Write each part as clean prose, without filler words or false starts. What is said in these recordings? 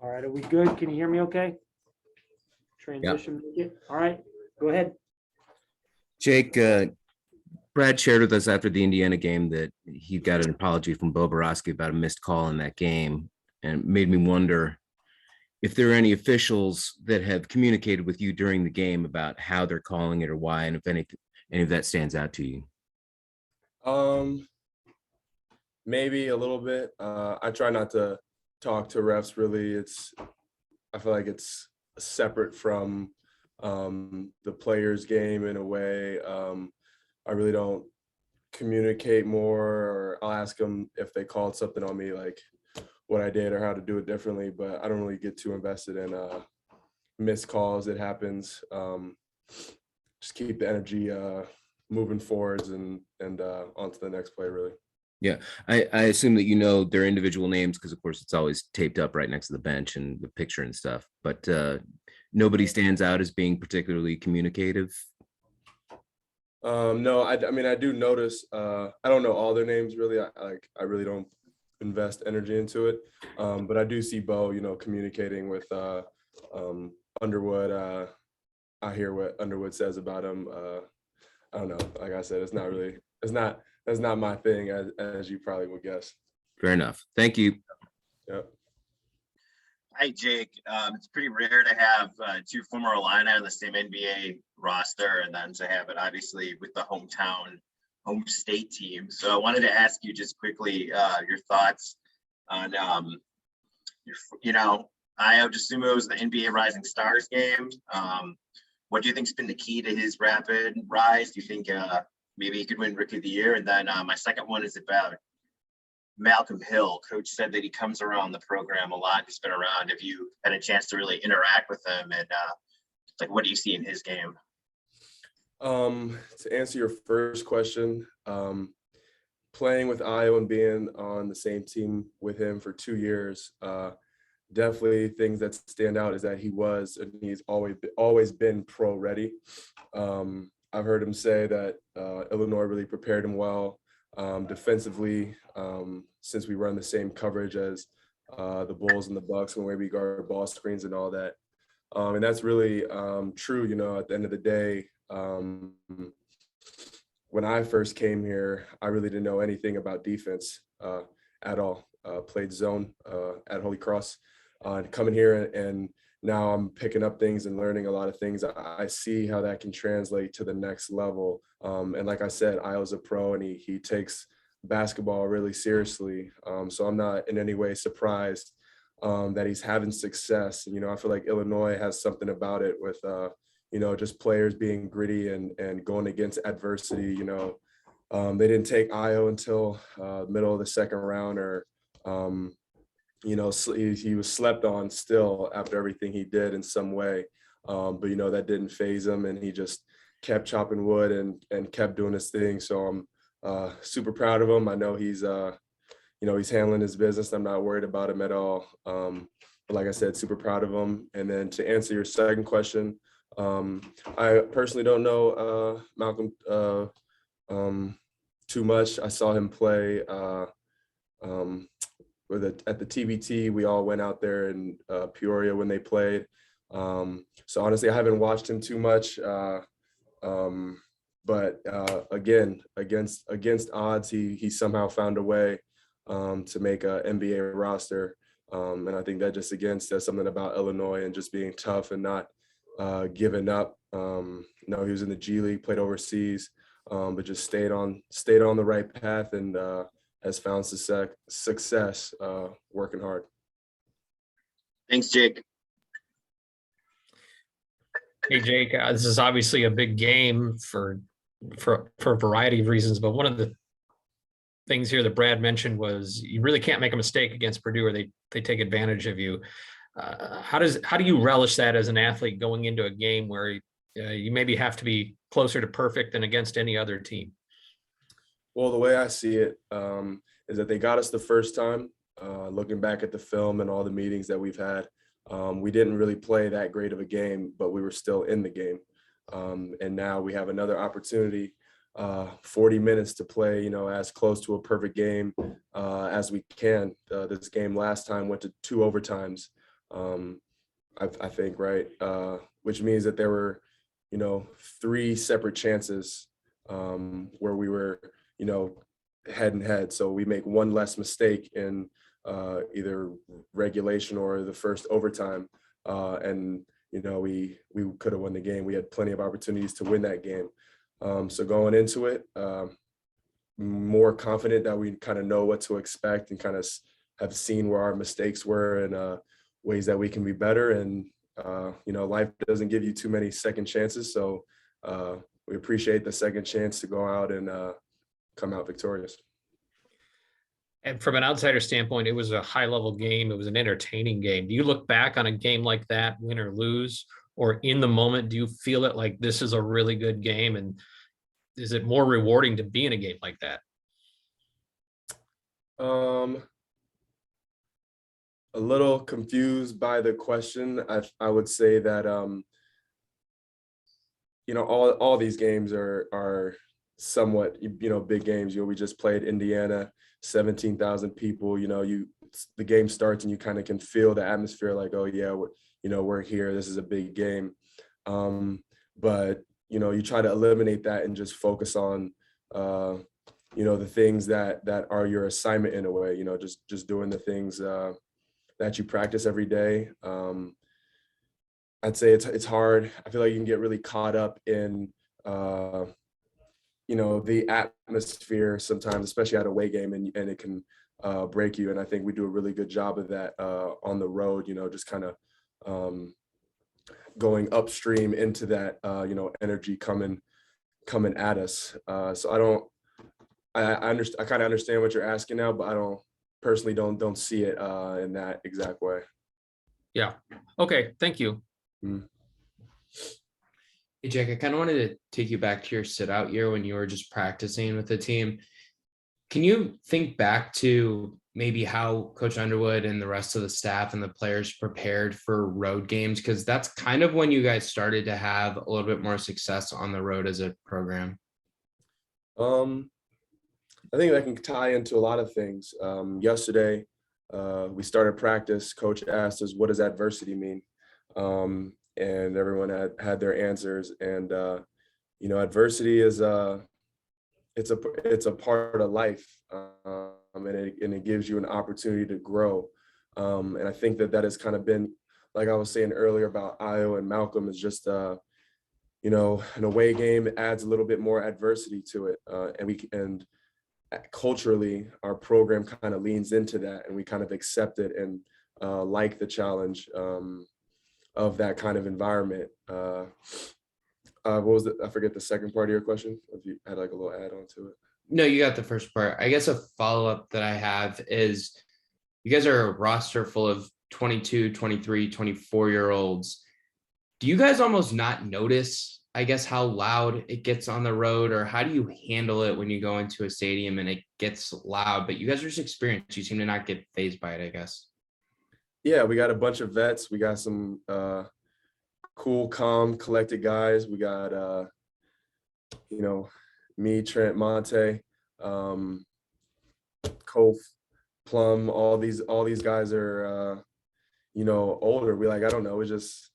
All right, are we good? Can you hear me okay? Transition. All right, go ahead. Jake, Brad shared with us after the Indiana game that he got an apology from Bo Borowski about a missed call in that game, and it made me wonder if there are any officials that have communicated with you during the game about how they're calling it or why, and if any of that stands out to you. Maybe a little bit. I try not to talk to refs really. I feel like it's separate from the players' game in a way. I really don't communicate more, or I'll ask them if they called something on me, like what I did or how to do it differently, but I don't really get too invested in missed calls. It happens. Just keep the energy moving forwards and on to the next play, really. Yeah, I assume that you know their individual names because, of course, it's always taped up right next to the bench and the picture and stuff. But nobody stands out as being particularly communicative. No, I mean, I do notice. I don't know all their names really. I really don't invest energy into it. But I do see Bo, communicating with Underwood. I hear what Underwood says about him. I don't know. Like I said, that's not my thing, as you probably would guess. Fair enough. Thank you. Yep. Hi, Jake. It's pretty rare to have two former Illini on the same NBA roster, and then to have it obviously with the home state team. So I wanted to ask you just quickly your thoughts on, I would assume it was the NBA Rising Stars game. What do you think's been the key to his rapid rise? Do you think maybe he could win Rookie of the Year? And then my second one is about Malcolm Hill. Coach said that he comes around the program a lot. He's been around. Have you had a chance to really interact with him? And what do you see in his game? To answer your first question, playing with Io and being on the same team with him for 2 years, definitely things that stand out is that he's always been pro ready. I've heard him say that Illinois really prepared him well defensively, since we run the same coverage as the Bulls and the Bucks when we guard ball screens and all that. And that's really true. At the end of the day, when I first came here, I really didn't know anything about defense at all. Played zone at Holy Cross. Coming here and now I'm picking up things and learning a lot of things. I see how that can translate to the next level. And like I said, Io's a pro and he takes basketball really seriously. So I'm not in any way surprised that he's having success. And, I feel like Illinois has something about it with, just players being gritty and going against adversity. They didn't take Io until middle of the second round, or he was slept on still after everything he did in some way. But, that didn't faze him, and he just kept chopping wood and kept doing his thing. So I'm super proud of him. I know he's handling his business. I'm not worried about him at all. But like I said, super proud of him. And then to answer your second question, I personally don't know Malcolm too much. I saw him play at the TBT. We all went out there in Peoria when they played. So honestly, I haven't watched him too much. But again, against odds, he somehow found a way to make a NBA roster. And I think that just again says something about Illinois and just being tough and not giving up. He was in the G League, played overseas, but just stayed on the right path and has found success working hard. Thanks, Jake. Hey, Jake, this is obviously a big game for a variety of reasons, but one of the things here that Brad mentioned was you really can't make a mistake against Purdue or they take advantage of you. How do you relish that as an athlete going into a game where you maybe have to be closer to perfect than against any other team? Well, the way I see it is that they got us the first time. Looking back at the film and all the meetings that we've had, we didn't really play that great of a game, but we were still in the game. And now we have another opportunity, 40 minutes to play, as close to a perfect game as we can. This game last time went to 2 overtimes. I think, right? Which means that there were, 3 separate chances where we were, head and head. So we make one less mistake in either regulation or the first overtime, and we could have won the game. We had plenty of opportunities to win that game. So going into it, more confident that we kind of know what to expect and kind of have seen where our mistakes were and ways that we can be better. And life doesn't give you too many second chances, so we appreciate the second chance to go out and come out victorious. And from an outsider standpoint, it was a high level game. It was an entertaining game. Do you look back on a game like that, win or lose, or in the moment, do you feel it like this is a really good game? And is it more rewarding to be in a game like that? A little confused by the question. I would say that all these games are somewhat big games. We just played Indiana, 17,000 people. The game starts and you kind of can feel the atmosphere, like, oh yeah, we're here. This is a big game. But you try to eliminate that and just focus on the things that are your assignment in a way. Just doing the things that you practice every day. I'd say it's hard. I feel like you can get really caught up in the atmosphere sometimes, especially at a away game, and it can break you. And I think we do a really good job of that on the road. Just kind of going upstream into that energy coming at us. So I kind of understand what you're asking now, but I don't see it in that exact way. Yeah. Okay. Thank you. Hey, Jake, I kind of wanted to take you back to your sit out year when you were just practicing with the team. Can you think back to maybe how Coach Underwood and the rest of the staff and the players prepared for road games? Because that's kind of when you guys started to have a little bit more success on the road as a program. I think that can tie into a lot of things. Yesterday, we started practice. Coach asked us, what does adversity mean? And everyone had their answers. And, adversity is it's a part of life, and it gives you an opportunity to grow. And I think that has kind of been, like I was saying earlier about Io and Malcolm, is just, an away game adds a little bit more adversity to it. And culturally, our program kind of leans into that, and we kind of accept it and like the challenge of that kind of environment. What was I forget the second part of your question, if you had like a little add on to it. No, you got the first part. I guess a follow-up that I have is you guys are a roster full of 22, 23, 24-year-olds. Do you guys almost not notice, I guess, how loud it gets on the road, or how do you handle it when you go into a stadium and it gets loud, but you guys are just experienced? You seem to not get fazed by it, I guess. Yeah, we got a bunch of vets. We got some cool, calm, collected guys. We got, me, Trent, Monte, Kof, Plum. All these guys are, older. We I don't know. It just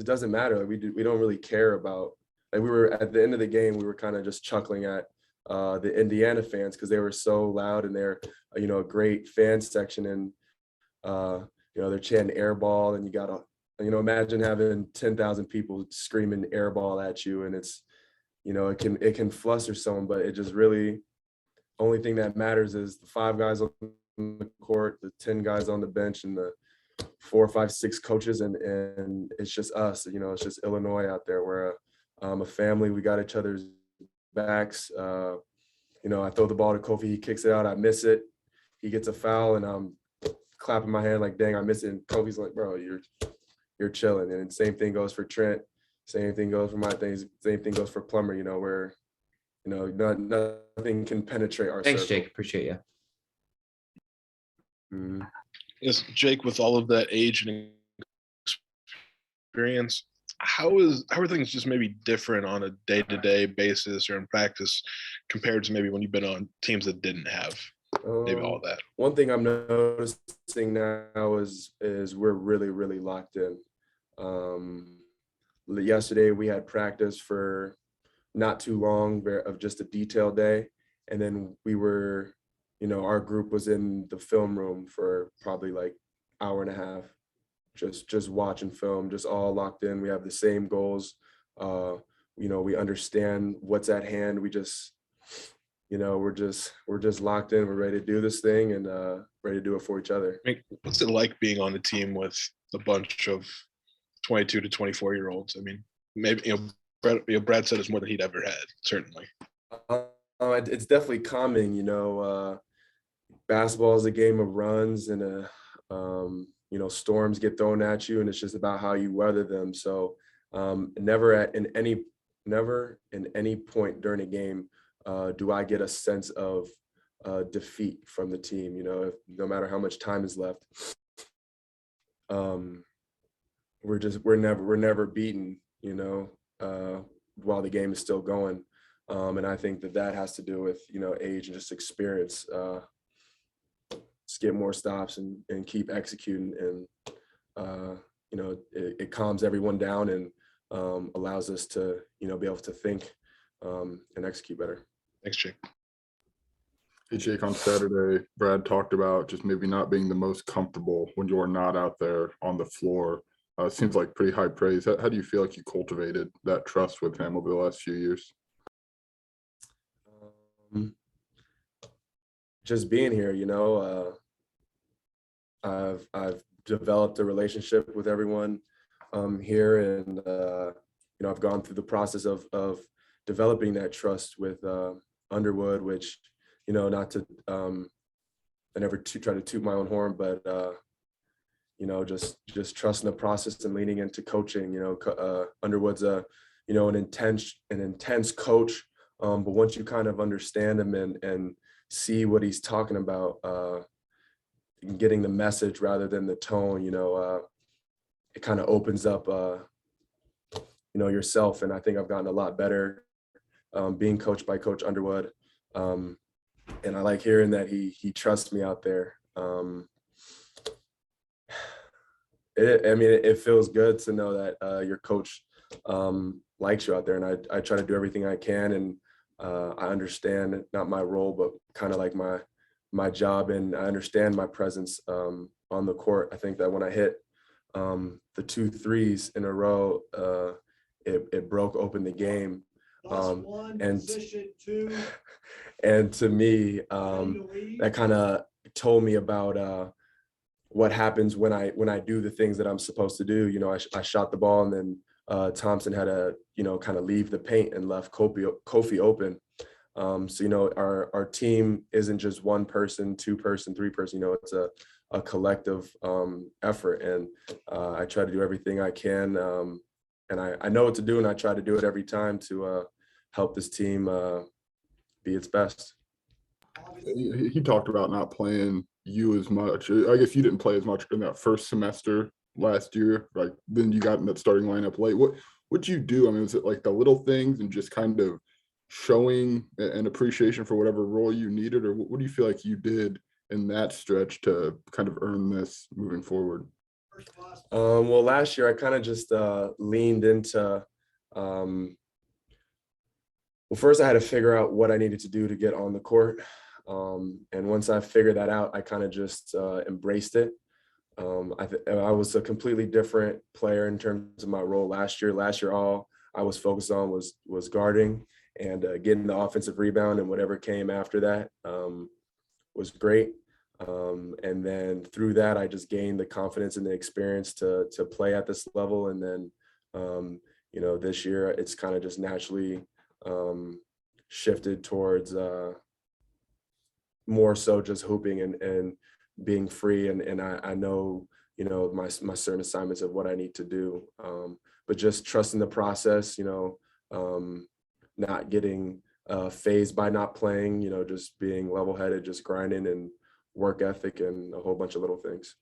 doesn't matter. Like we don't really care about. Like we were at the end of the game, we were kind of just chuckling at the Indiana fans because they were so loud, and they're a great fan section, and they're chanting air ball, and you gotta imagine having 10,000 people screaming air ball at you, and it's it can fluster someone, but it just really, only thing that matters is the 5 guys on the court, the 10 guys on the bench, and the 4, 5, 6 coaches, and it's just us. It's just Illinois out there. We're a family. We got each other's backs. I throw the ball to Kofi, he kicks it out, I miss it, he gets a foul, and I'm clapping my hand like, dang, I missed it. And Kofi's like, bro, you're chilling. And same thing goes for Trent. Same thing goes for my things. Same thing goes for Plummer. Where nothing can penetrate our Thanks, circle. Jake. Appreciate you. Mm-hmm. Yes, Jake, with all of that age and experience, how are things just maybe different on a day-to-day basis or in practice compared to maybe when you've been on teams that didn't have maybe all of that. One thing I'm noticing now is we're really locked in. Yesterday we had practice for not too long of just a detail day, and then we were, our group was in the film room for probably like hour and a half, just watching film, just all locked in. We have the same goals. We understand what's at hand. We just, we're just locked in. We're ready to do this thing and ready to do it for each other. I mean, what's it like being on a team with a bunch of 22 to 24-year-olds? I mean, maybe, Brad said it's more than he'd ever had, certainly. It's definitely calming, basketball is a game of runs and storms get thrown at you, and it's just about how you weather them. So never in any point during a game do I get a sense of defeat from the team. No matter how much time is left, we're never beaten, while the game is still going. And I think that has to do with, age and just experience. Just get more stops and keep executing, and it calms everyone down and allows us to, be able to think and execute better. Thanks, Jake. Hey, Jake, on Saturday, Brad talked about just maybe not being the most comfortable when you're not out there on the floor. Seems like pretty high praise. How do you feel like you cultivated that trust with him over the last few years? Just being here, I've developed a relationship with everyone here, and I've gone through the process of developing that trust with Underwood, which, not to I never try to toot my own horn, but just trusting the process and leaning into coaching. Underwood's an intense coach, but once you kind of understand him and see what he's talking about, getting the message rather than the tone, it kind of opens up yourself. And I think I've gotten a lot better being coached by Coach Underwood, and I like hearing that he trusts me out there. It feels good to know that your coach likes you out there, and I try to do everything I can, and I understand not my role, but kind of like my job, and I understand my presence on the court. I think that when I hit the 2 threes in a row, it broke open the game. And to me, that kind of told me about what happens when I do the things that I'm supposed to do. I shot the ball, and then Thompson had to, kind of leave the paint and left Kofi open. So, our team isn't just 1 person, 2 person, 3 person, it's a collective effort. And I try to do everything I can. And I know what to do, and I try to do it every time to help this team be its best. He talked about not playing you as much. I guess you didn't play as much in that first semester last year. Like, then you got in that starting lineup late. What'd you do? I mean, was it like the little things and just kind of showing an appreciation for whatever role you needed, or what do you feel like you did in that stretch to kind of earn this moving forward? Well, last year I kind of just leaned into, well, first I had to figure out what I needed to do to get on the court. And once I figured that out, I kind of just embraced it. I was a completely different player in terms of my role last year. Last year, all I was focused on was guarding and getting the offensive rebound, and whatever came after that was great. And then through that, I just gained the confidence and the experience to play at this level. And then, this year it's kind of just naturally shifted towards more so just hooping and being free. And I know, my certain assignments of what I need to do, but just trusting the process, not getting phased by not playing, just being level-headed, just grinding and work ethic and a whole bunch of little things.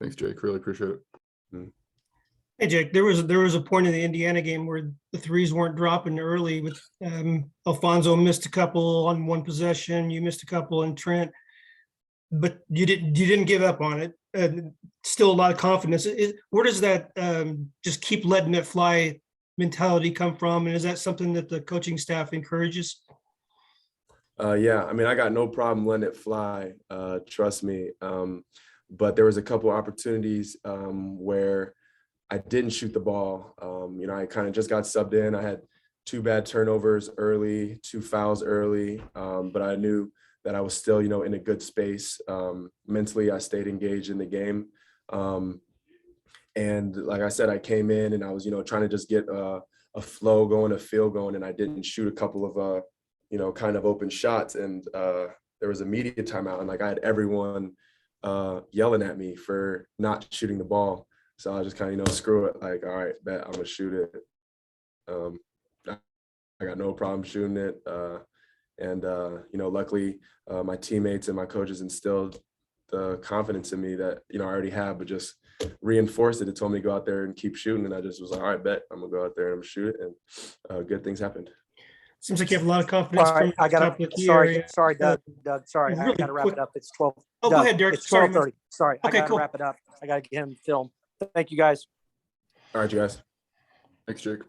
Thanks, Jake. Really appreciate it. Hey, Jake, there was a point in the Indiana game where the threes weren't dropping early with Alfonso missed a couple on one possession. You missed a couple in Trent, but you didn't give up on it. Still a lot of confidence. Where does that just keep letting it fly mentality come from? And is that something that the coaching staff encourages? Yeah, I mean, I got no problem letting it fly. Trust me. But there was a couple opportunities where I didn't shoot the ball. You know, I kind of just got subbed in. I had 2 bad turnovers early, 2 fouls early, but I knew that I was still, you know, in a good space. Mentally, I stayed engaged in the game. And like I said, I came in and I was, you know, trying to just get a flow going, a feel going, and I didn't shoot a couple of, you know, kind of open shots. And there was a media timeout, and like I had everyone yelling at me for not shooting the ball. So I just kind of, you know, screw it. Like, all right, bet I'm gonna shoot it. I got no problem shooting it. And you know, luckily my teammates and my coaches instilled the confidence in me that, you know, I already have, but just reinforced it. It told me to go out there and keep shooting. And I just was like, all right, bet I'm gonna go out there and I'm gonna shoot it. And good things happened. Seems like you have a lot of confidence. All right, from I the top got of the sorry, year. sorry, Doug, sorry, I really got to wrap quick- it up. It's 12. Oh, go Doug, ahead, Derek. It's Sorry, man. 12:30. Sorry, I Okay, got to cool. wrap it up. I got to get him film. Thank you, guys. All right, you guys. Thanks, Jake.